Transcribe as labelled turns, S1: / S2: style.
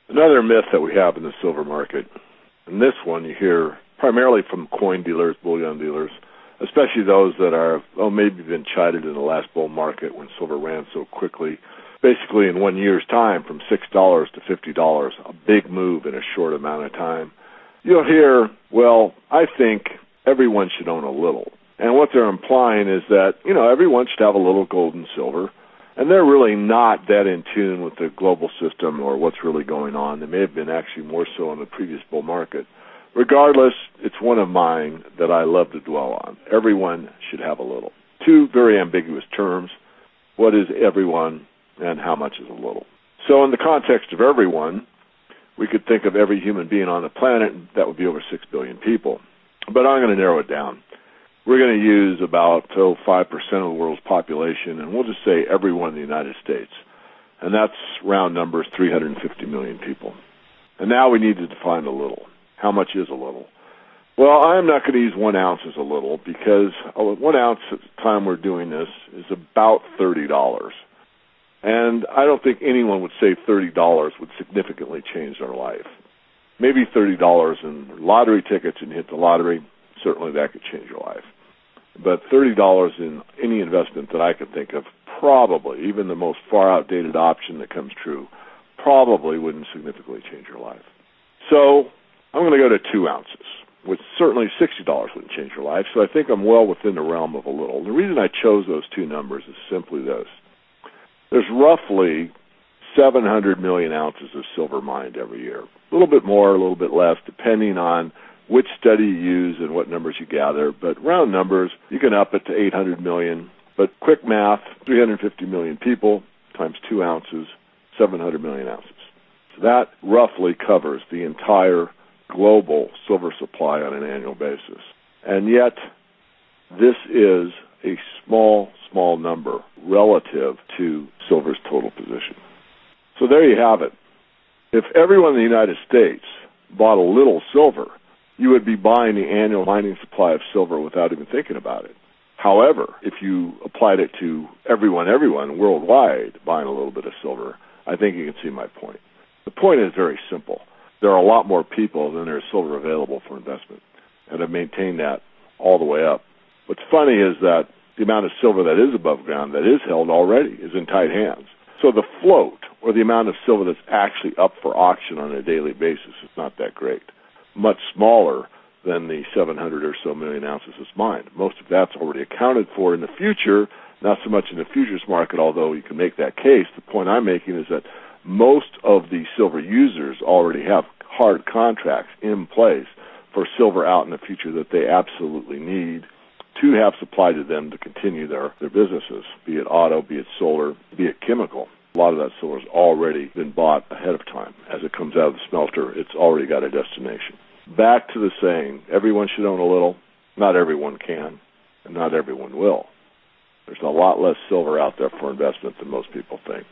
S1: Another myth that we have in the silver market, and this one you hear primarily from coin dealers, bullion dealers, especially those that are, maybe been chided in the last bull market when silver ran so quickly. Basically, in 1 year's time, from $6 to $50, a big move in a short amount of time. You'll hear, well, I think everyone should own a little. And what they're implying is that, everyone should have a little gold and silver. And they're really not that in tune with the global system or what's really going on. They may have been actually more so in the previous bull market. Regardless, it's one of mine that I love to dwell on. Everyone should have a little. Two very ambiguous terms. What is everyone and how much is a little? So in the context of everyone, we could think of every human being on the planet, and that would be over 6 billion people. But I'm going to narrow it down. We're going to use about 5% of the world's population, and we'll just say everyone in the United States. And that's round numbers, 350 million people. And now we need to define a little. How much is a little? Well, I'm not going to use 1 ounce as a little because 1 ounce at the time we're doing this is about $30. And I don't think anyone would say $30 would significantly change their life. Maybe $30 in lottery tickets and hit the lottery, certainly that could change your life. But $30 in any investment that I could think of, probably, even the most far outdated option that comes true, probably wouldn't significantly change your life. So I'm going to go to 2 ounces, which certainly $60 wouldn't change your life. So I think I'm well within the realm of a little. The reason I chose those 2 numbers is simply this. There's roughly 700 million ounces of silver mined every year. A little bit more, a little bit less, depending on which study you use and what numbers you gather. But round numbers, you can up it to 800 million. But quick math, 350 million people times 2 ounces, 700 million ounces. So that roughly covers the entire global silver supply on an annual basis. And yet, this is a small number relative to silver's total position. So there you have it. If everyone in the United States bought a little silver, you would be buying the annual mining supply of silver without even thinking about it. However, if you applied it to everyone worldwide buying a little bit of silver, I think you can see my point. The point is very simple. There are a lot more people than there is silver available for investment, and I've maintained that all the way up. What's funny is that the amount of silver that is above ground, that is held already, is in tight hands. So the float, or the amount of silver that's actually up for auction on a daily basis, is not that great. Much smaller than the 700 or so million ounces is mined. Most of that's already accounted for in the future, not so much in the futures market, although you can make that case. The point I'm making is that most of the silver users already have hard contracts in place for silver out in the future that they absolutely need to have supply to them to continue their businesses, be it auto, be it solar, be it chemical. A lot of that silver has already been bought ahead of time. As it comes out of the smelter, it's already got a destination. Back to the saying, everyone should own a little. Not everyone can, and not everyone will. There's a lot less silver out there for investment than most people think.